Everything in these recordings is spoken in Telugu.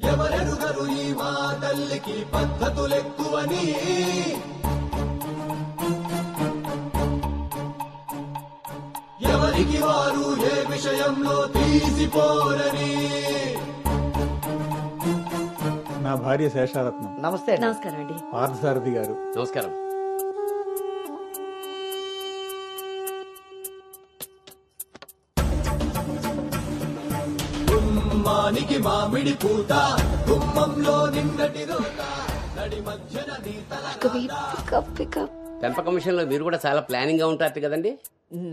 ఎవరెరుగరు ఈ మా తల్లికి పద్ధతులెక్కువని, ఎవరికి వారు ఏ విషయంలో తీసిపోరని. నా భార్య శేషారత్నం. నమస్తే. నమస్కారం అండి. పార్థసారథి గారు. నమస్కారం. గుమ్మానికి మామిడి పూత, గుమ్మంలో నిన్నటి రోత, నడి మధ్యన పెంపకం విషయంలో మీరు కూడా చాలా ప్లానింగ్ గా ఉంటారు కదండి.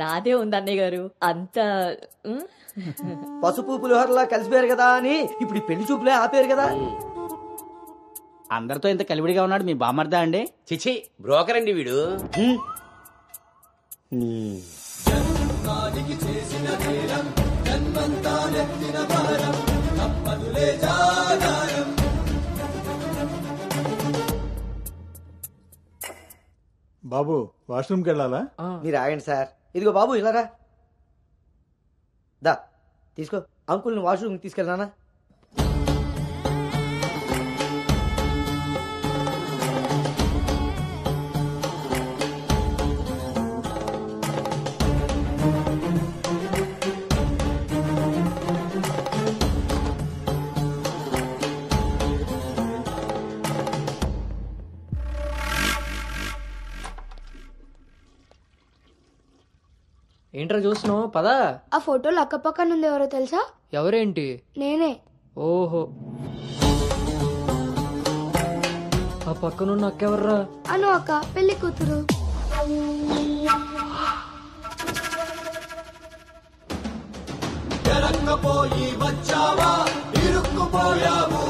నాదే ఉంది అన్నయ్య గారు అంత. పసుపు పులిహోరలా కలిసిపోయారు కదా అని ఇప్పుడు పెళ్లి చూపులే ఆపేరు కదా. అందరితో ఇంత కలివిడిగా ఉన్నాడు మీ బామర్దా అండి? చిచి, బ్రోకర్ అండి వీడు. జన్మానికి చేసిన నేరం, జన్మంతా నెత్తిన భారం, తప్పదులే జాగారం. బాబు వాష్రూమ్కి వెళ్ళాలా? మీరు ఆగండి సార్. ఇదిగో బాబు ఇలారా. దా తీసుకో. అంకుల్ని వాష్రూమ్ తీసుకెళ్ళానా? ఏంట్రా చూస్తున్నావు? పదా. ఆ ఫోటోలు అక్కపక్కన ఉంది, ఎవరో తెలుసా? ఎవరేంటి? నేనే. ఓహో, ఆ పక్కనున్న అక్కెవర్రా? అను అక్క, పెళ్లి కూతురు. ఎరక్కపోయి వచ్చావా, ఇరుక్కుపోయావు.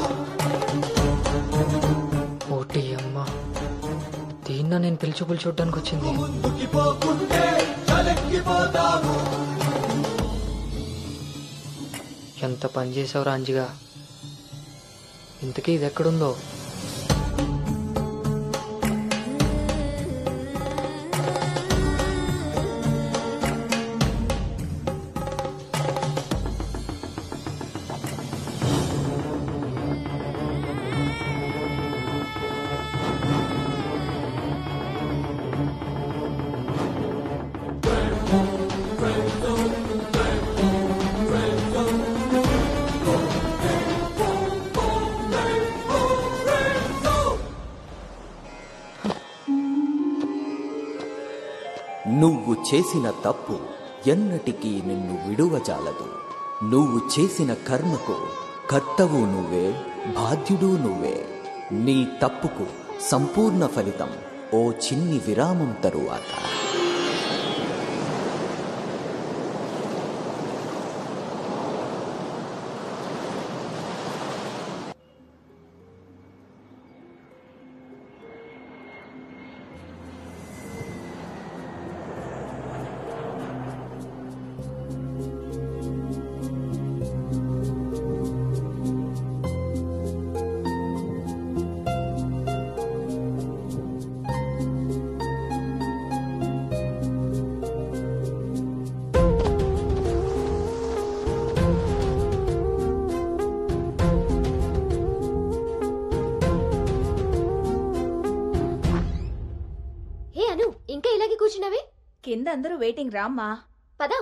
ఓటి అమ్మ, దీన్నా నేను పిలిచి చూడ్డానికి వచ్చింది. ముందుకి పోకుంటే చలెక్కిపోతావు. ఎంత పని చేసావురా అంజిగా. ఇంతకీ ఇది ఎక్కడుందో? నువ్వు చేసిన తప్పు ఎన్నటికీ నిన్ను విడువజాలదు. నువ్వు చేసిన కర్మకు కర్తవు నువ్వే, బాధ్యుడు నువ్వే. నీ తప్పుకు సంపూర్ణ ఫలితం ఓ చిన్ని విరామం తరువాత. ఇంకా ఇలాగే కూర్చున్నావే? కింద అందరూ వెయిటింగ్, రామ్మా. పదా.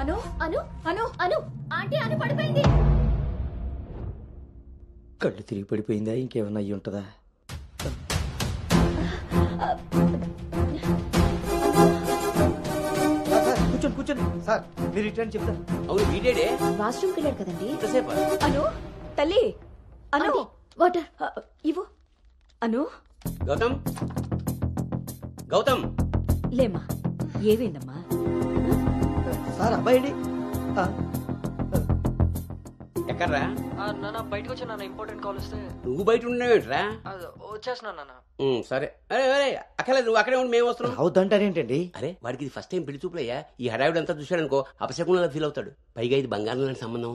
అను అను అను అను ఆంటీ, అను పడిపోయింది. కళ్ళు తిరిగి పడిపోయిందా? ఇంకేమన్నా అయ్యి ఉంటుందా? కూర్చోండి కూర్చోండి సార్, మీరు రిటర్న్ చెప్తారు. అవును, వీడేడే వాష్రూమ్కి వెళ్ళాడు కదండి. ఎంతసేపు? అను తల్లి, అను వాటర్ ఇవ్వు. అను. గౌతమ్, గౌతమ్ లేమ్మా, ఏమైందమ్మా? సార్ అబ్బాయి ఎక్కడ్రా? నాన్న బయటకు వచ్చా నాన్న, ఇంపార్టెంట్ కాల్ వస్తే. నువ్వు బయట ఉండేవేంట్రా? వచ్చేస్తున్నా నాన్న. సరే. అరే అరే అక్కలే, నువ్వు అక్కడే ఉండి మేము వస్తున్నాం. అవుతుంటారేంటండి? అరే వాడికి ఇది ఫస్ట్ టైం పెళ్లి చూపులయ్యా. ఈ హడావిడి అంతా చూశాడనుకో అపశకునంలా ఫీల్ అవుతాడు. పైగా ఇది బంగారం లాంటి సంబంధం,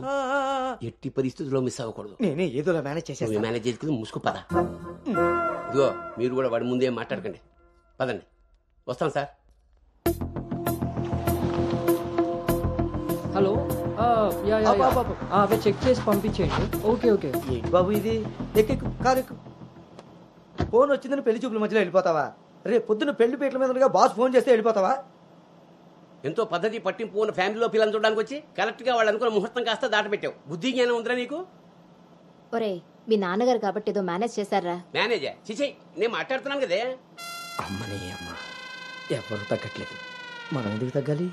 ఎట్టి పరిస్థితుల్లో మిస్ అవ్వకూడదు. నేనే ఏదోలా మేనేజ్ చేసేస్తాను. మేనేజ్ చేసుకుని ముసుకు పద. ఇదిగో మీరు కూడా వాడి ముందేం మాట్లాడకండి. పదండి, వస్తాం సార్. హలో అవి చెక్ చేసి పంపించేయండి. Okay okay. ఏంటి బాబు ఇది? ఎక్కెక్కు, కారు ఎక్కు. ఫోన్ వచ్చిందని పెళ్లి చూపుల మధ్యలో వెళ్ళిపోతావా? రేపు పొద్దున్న పెళ్లి పీటల మీద ఉండగా బాస్ ఫోన్ చేస్తే వెళ్ళిపోతావా? ఎంతో పద్ధతి పట్టింపు ఉన్న ఫ్యామిలీలో పిల్లలు చూడడానికి వచ్చి కరెక్ట్గా వాళ్ళు అనుకున్న ముహూర్తం కాస్త దాటపెట్టావు. బుద్ధి జ్ఞానం ఉందిరా నీకు? ఒరే మీ నాన్నగారు కాబట్టి ఏదో మేనేజ్ చేశారా? మేనేజర్ చిచి, నేను మాట్లాడుతున్నాను కదే. అమ్మని అమ్మ, ఎవరు తగ్గట్లేదు, మనం ఎందుకు తగ్గాలి?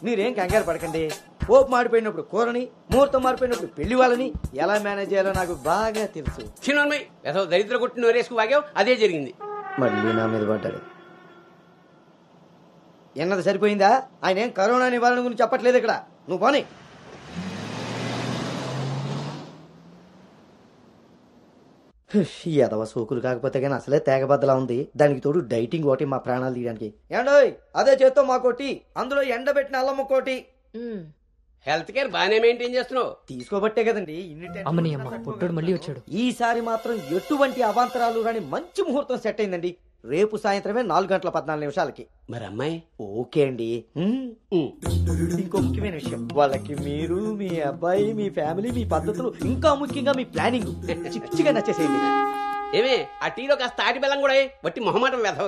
మీరేం కంగారు పడకండి. పోపు మాడిపోయినప్పుడు కూరని, ముహూర్తం మారిపోయినప్పుడు పెళ్లి వాళ్ళని ఎలా మేనేజ్ చేయాలో నాకు బాగా తెలుసు. చిన్నమ్మాయి ఏదో దరిద్ర కొట్టి నోరేసుకు వాగావు, అదే జరిగింది. మళ్ళీ నా మీద పడ్డాడు. ఎన్నది సరిపోయిందా? ఆయన ఏం కరోనా నివారణ గురించి చెప్పట్లేదు ఇక్కడ. నువ్వు పోనీ. ఎదవ సోకులు కాకపోతే కానీ అసలే తేగబద్దలా ఉంది. దానికి తోడు డైటింగ్ ఒకటి మా ప్రాణాలు తీయడానికి. ఏండోయ్ అదే చేత్తో మాకోటి, అందులో ఎండబెట్టిన అల్లం ఒకటి. హెల్త్ కేర్ బాగానే మెయింటైన్ చేస్తున్నావు. తీసుకోబట్టే కదండి ఇన్ని అమ్మని అమ్మ, పుట్టడు మళ్ళీ వచ్చాడు. ఈసారి మాత్రం ఎటువంటి అవాంతరాలు రాని మంచి ముహూర్తం సెట్ అయిందండి. రేపు సాయంత్రమే 4:14 మరి అమ్మాయి? ఓకే అండి. ఇంకో ముఖ్యమైన విషయం, వాళ్ళకి మీరు, మీ అబ్బాయి, మీ ఫ్యామిలీ, మీ పద్ధతులు, ఇంకా ముఖ్యంగా మీ ప్లానింగ్ పిచ్చిగా నచ్చేసేయండి. ఏమే ఆ టీలో కాస్త తాటి బెల్లం కూడా బట్టి మొహమాటం వెధవ.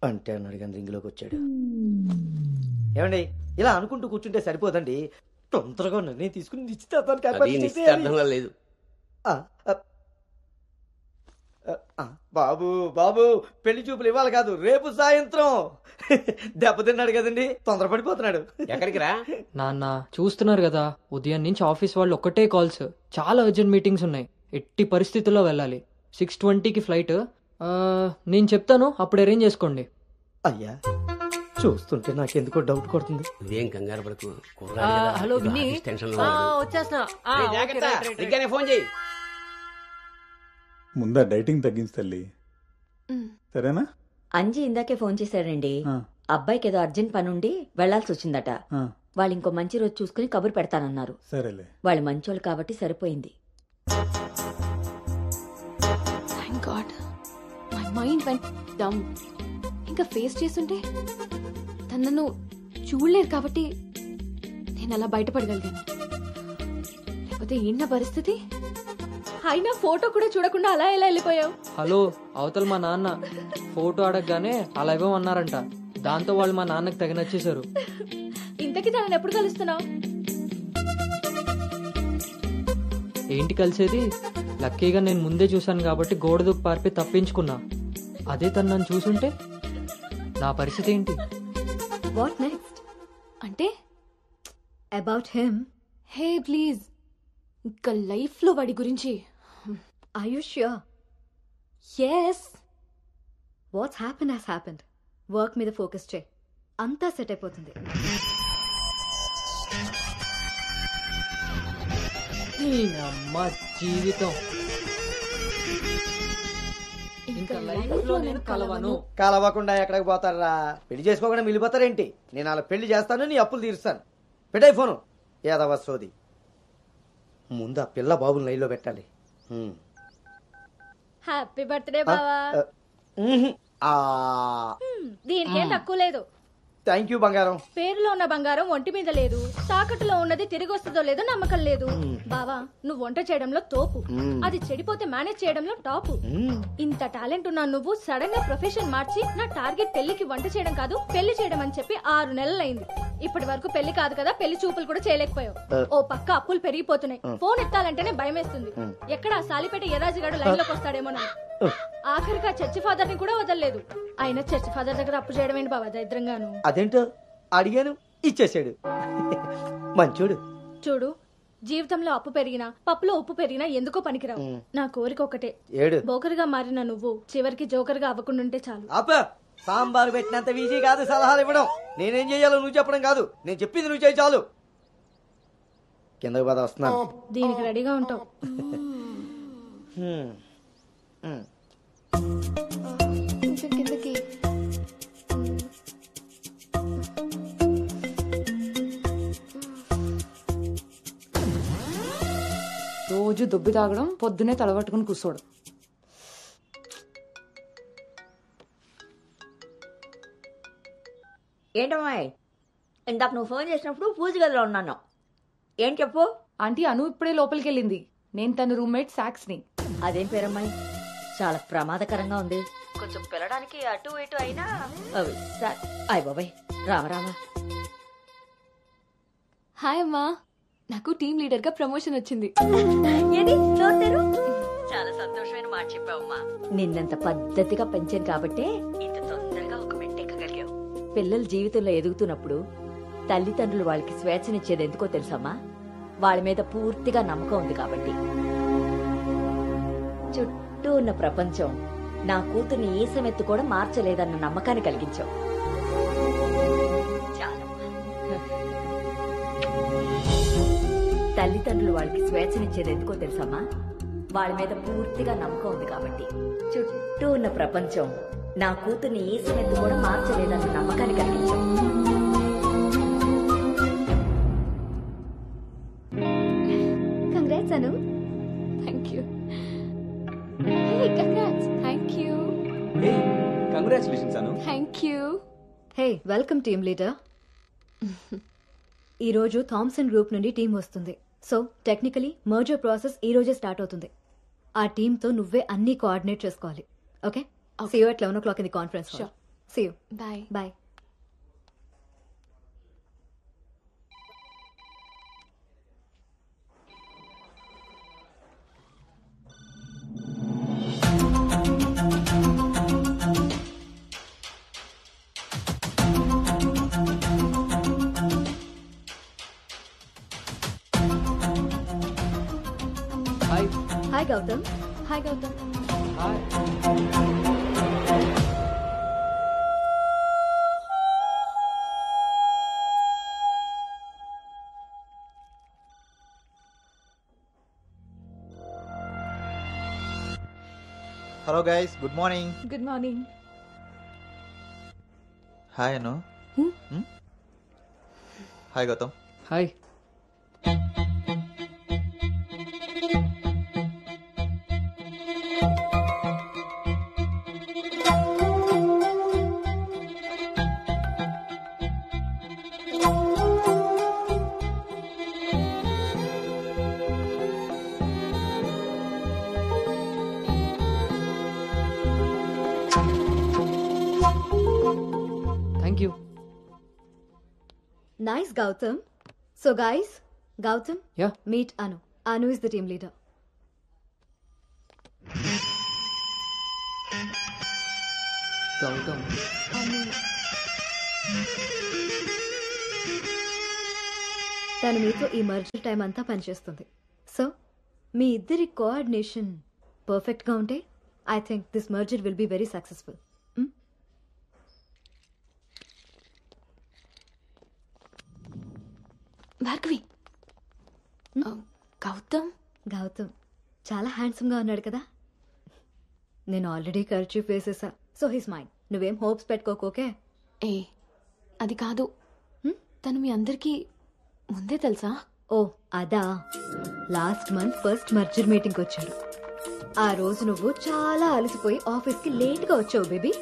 అంటే అన్నాడు కానీ రింగ్లోకి వచ్చాడు. ఏమండి ఇలా అనుకుంటూ కూర్చుంటే సరిపోదండి. తొందరగా నిర్ణయం తీసుకుని నిశ్చితార్థంగా లేదు. బాబు బాబు పెళ్లి చూపులు ఇవ్వాలి కాదు, రేపు సాయంత్రం. దెబ్బతిన్నాడు కదండి, తొందరపడిపోతున్నాడు. ఎక్కడికి రా నాన్న, చూస్తున్నారు కదా ఉదయం నుంచి ఆఫీస్ వాళ్ళు ఒక్కటే కాల్స్. చాలా అర్జెంట్ మీటింగ్స్ ఉన్నాయి, ఎట్టి పరిస్థితుల్లో వెళ్ళాలి. 6:20కి ఫ్లైట్. నేను చెప్తాను, అప్పుడు అరేంజ్ చేసుకోండి. అయ్యా చూస్తుంటే నాకెందుకో డౌట్ కొడుతుంది. ఇదేం కంగారు పడకు. హలో విన్నీ, వచ్చేస్తున్నా. ఫోన్ చేయి. ముందా డైటింగ్ తగ్గించి తల్లి, సరేనా? అంజీ ఇందాకే ఫోన్ చేశాడండి. ఆ. అబ్బాయికి ఏదో అర్జెంట్ పని ఉండి వెళ్లాల్సి వచ్చిందట. ఆ, వాళ్ళు ఇంకో మంచి రోజు చూసుకుని కబురు పెడతానన్నారు. సరేలే. వాళ్ళు మంచోళ్ళు కాబట్టి సరిపోయింది. Thank God my mind vent down. ఇంకా ఫేస్ చేస్తుంటే తను నన్ను చూడలేరు కాబట్టి నేను అలా బయటపడగలిగాను. లేకపోతే ఏంటి పరిస్థితి? అయినా ఫోటో కూడా చూడకుండా అలా ఎలా వెళ్ళిపోయావు? హలో, అవతల మా నాన్న ఫోటో అడగగానే అలా ఇవ్వమన్నారంట. దాంతో వాళ్ళు మా నాన్నకి తెగ నచ్చేశారు. ఇంతకీ తనని ఎప్పుడు కలుస్తున్నావు? ఏంటి కలిసేది? లక్కీగా నేను ముందే చూశాను కాబట్టి గోడ దూకి పారిపోయి తప్పించుకున్నా. అదే తను నన్ను చూసుంటే నా పరిస్థితి ఏంటి? What next? అంటే అబౌట్ హిమ్. హే ప్లీజ్, ఇంకా లైఫ్ లో వాడి గురించి. Are you sure? yes. What's happened has happened. Work మీద ఫోకస్ చేయి, అంతా సెట్ అయిపోతుంది. అమ్మ జీవితం ఇంకా లైఫ్ లో నేను కలవను. కలవకుండా ఎక్కడికి పోతారా? పెళ్లి చేసుకోకుండా మిగిలిపోతారేంటి? నేను అలా పెళ్లి చేస్తాను, నీ అప్పులు తీరుస్తాను. పెట్టాయి ఫోను. ఏదవ సోది. ముందు ఆ పిల్ల బాబుని లైన్లో పెట్టాలి. హ్యాపీ బర్త్డే బావా. దీనికేం తక్కువ లేదు. థ్యాంక్ యూ బంగారం. పేరులో ఉన్న బంగారం ఒంటి మీద లేదు, తాకట్టులో ఉన్నది తిరిగి వస్తుందో లేదో నమ్మకం లేదు. బావా, నువ్వు వంట చేయడంలో తోపు, అది చెడిపోతే మేనేజ్ చేయడంలో టాపు. ఇంత టాలెంట్ ఉన్నా నువ్వు సడన్ గా ప్రొఫెషన్ మార్చి నా టార్గెట్ పెళ్లికి వంట చేయడం కాదు పెళ్లి చేయడం అని చెప్పి 6 నెలలైంది. ఇప్పటి వరకు పెళ్లి కాదు కదా, పెళ్లి చూపులు కూడా చేయలేకపోయావు. ఓ పక్క అప్పులు పెరిగిపోతున్నాయి, ఫోన్ ఎత్తాలంటేనే భయం వేస్తుంది. ఎక్కడ సాలిపేట ఎరాజిగాడు లైన్ లోకి వస్తాడేమోనని. ఆఖరిగా చర్చి ఫాదర్ ని కూడా వదలలేదు. ఆయన చర్చి ఫాదర్ దగ్గర అప్పు చేయడం ఏంటి బాబా దరిద్రంగాను? అదేంటో అడిగాను, ఇచ్చేసాడు. మంచోడు. చూడు, జీవితంలో అప్పు పెరిగినా పప్పులో ఉప్పు పెరిగినా ఎందుకో పనికిరావు. నా కోరిక ఒకటే, బోకర్గా మారిన నువ్వు చివరికి జోకర్గా అవ్వకుండుంటే చాలు. అప్ప సాంబారు పెట్టినంత ఈజీ కాదు సలహాలు ఇవ్వడం. నేనేం చెయ్యాలో నువ్వు చెప్పడం కాదు, నేను చెప్పింది నువ్వు చేయి చాలు. కిందకి పద, వస్తున్నాను. దీనికి రెడీగా ఉంటావు. కొంచెం కిందకి. రోజు రోజు దొబ్బి తాగడం, పొద్దునే తలబట్టుకుని కూర్చోడు. ఏంటమ్మాయి, ఇందాక నువ్వు ఫోన్ చేసినప్పుడు పూజ గదిలో ఉన్నాను. ఏం చెప్పు? ఆంటీ అను ఇప్పుడే లోపలికి వెళ్ళింది. నేను తన రూమ్మేట్ సాక్స్ని. అదేం పేరమ్మాయి, చాలా ప్రమాదకరంగా ఉంది. కొంచెం పిల్లడానికి అటు ఇటు అయినా అయ్ బాబాయ్, రామరామా. హాయ్ అమ్మా, నాకు టీమ్ లీడర్ గా ప్రమోషన్ వచ్చింది. ఏది నోరు? చాలా సంతోషమైన మాట చెప్పావమ్మా. నిన్నంత పద్ధతిగా పెంచాను కాబట్టే ఇంత తొందరగా ఒక మెట్టెక్కగలిగావు. పిల్లల జీవితంలో ఎదుగుతున్నప్పుడు తల్లిదండ్రులు వాళ్ళకి స్వేచ్ఛనిచ్చేది ఎందుకో తెలుసమ్మా? వాళ్ళ మీద పూర్తిగా నమ్మకం ఉంది కాబట్టి. చుట్టూ ఉన్న ప్రపంచం నా కూతుర్ని ఏ సమెత్తు కూడా మార్చలేదన్న నమ్మకాన్ని కలిగించావు. తల్లిదండ్రులు వాళ్ళకి స్వేచ్ఛనిచ్చేది ఎందుకో తెలుసమ్మా? వాళ్ళ మీద పూర్తిగా నమ్మకం ఉంది కాబట్టి. చుట్టూ ఉన్న ప్రపంచం నా కూతుర్ని ఏ సమెత్తు కూడా మార్చలేదన్న నమ్మకాన్ని కలిగించావు. Congrats Anu. Thank you. Hey congrats. Thank you. Congratulations Anu. Thank you. Hey, welcome team leader. ఈ రోజు థామ్సన్ గ్రూప్ నుండి టీం వస్తుంది. సో టెక్నికలీ మర్జర్ ప్రాసెస్ ఈ రోజే స్టార్ట్ అవుతుంది. ఆ టీంతో నువ్వే అన్ని కోఆర్డినేట్ చేసుకోవాలి. Okay, see you at 11 o'clock in the conference hall. Sure. See you. Bye. Bye. Hi. Hi Gautam. Hi Gautam. Hi. Hello guys, good morning. Good morning. Hi Anu. Hi Gautam. Hi. Thank you. Nice Gautam. So guys, Gautam, Yeah. meet Anu. Anu is the team leader. Gautam. తను మీతో ఈ మర్జర్ టైం అంతా పనిచేస్తుంది. సో మీ ఇద్దరి కోఆర్డినేషన్ పర్ఫెక్ట్ గా ఉంటే I think this merger will be very successful. Bhargavi. Gautam. Gautam చాలా హ్యాండ్సమ్ గా ఉన్నాడు కదా. నేను ఆల్రెడీ ఖర్చు వేసేసా. So his mind. నువ్వేం హోప్స్ పెట్టుకోకు. ఓకే? ఏ అది కాదు, తను మీ అందరికీ ముందే తెలుసా? ఓ అదా, last month first merger meeting వచ్చాడు. ఆ రోజు నువ్వు చాలా అలసిపోయి ఆఫీస్ కి లేట్ గా వచ్చావు బేబీ.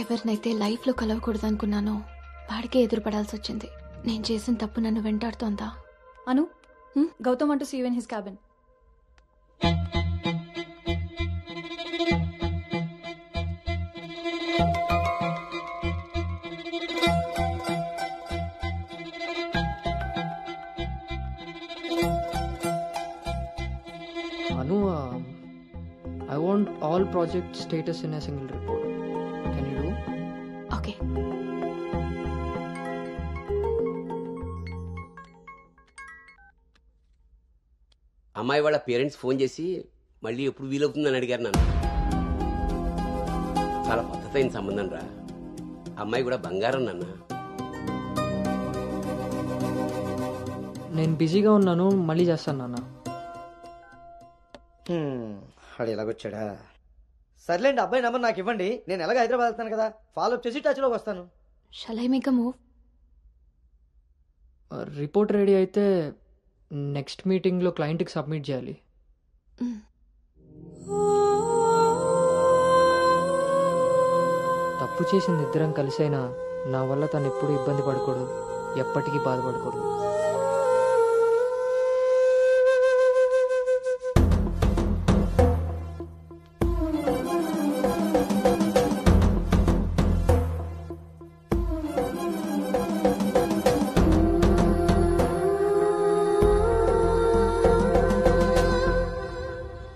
ఎవరినైతే లైఫ్ లో కలవకూడదు అనుకున్నానో వాడికే ఎదురుపడాల్సి వచ్చింది. నేను చేసిన తప్పు నన్ను వెంటాడుతోందా? అను, Gautam want to see you in his cabin. Anu, I want all project status in a single report. Can you do? Okay. అమ్మాయి వాళ్ళ పేరెంట్స్ ఫోన్ చేసి మళ్ళీ ఎప్పుడు వీలవుతుందని అడిగారు నన్ను. చాలా పద్ధతైన సంబంధం రా. అమ్మాయి కూడా బంగారం నాన్న. నేను బిజీగా ఉన్నాను, మళ్ళీ చేస్తాను నాన్న. వాడు ఎలాగొచ్చాడా? సర్లేండి, అబ్బాయి నెంబర్ నాకు ఇవ్వండి. నేను ఎలాగ హైదరాబాద్ వెళ్తాను కదా, ఫాలో అప్ చేసి టచ్లోకి వస్తాను. Shall I make a move? Report ready అయితే నెక్స్ట్ మీటింగ్లో క్లయింట్కి సబ్మిట్ చేయాలి. తప్పు చేసింది ఇద్దరం కలిసైనా నా వల్ల తను ఎప్పుడు ఇబ్బంది పడకూడదు, ఎప్పటికీ బాధపడకూడదు.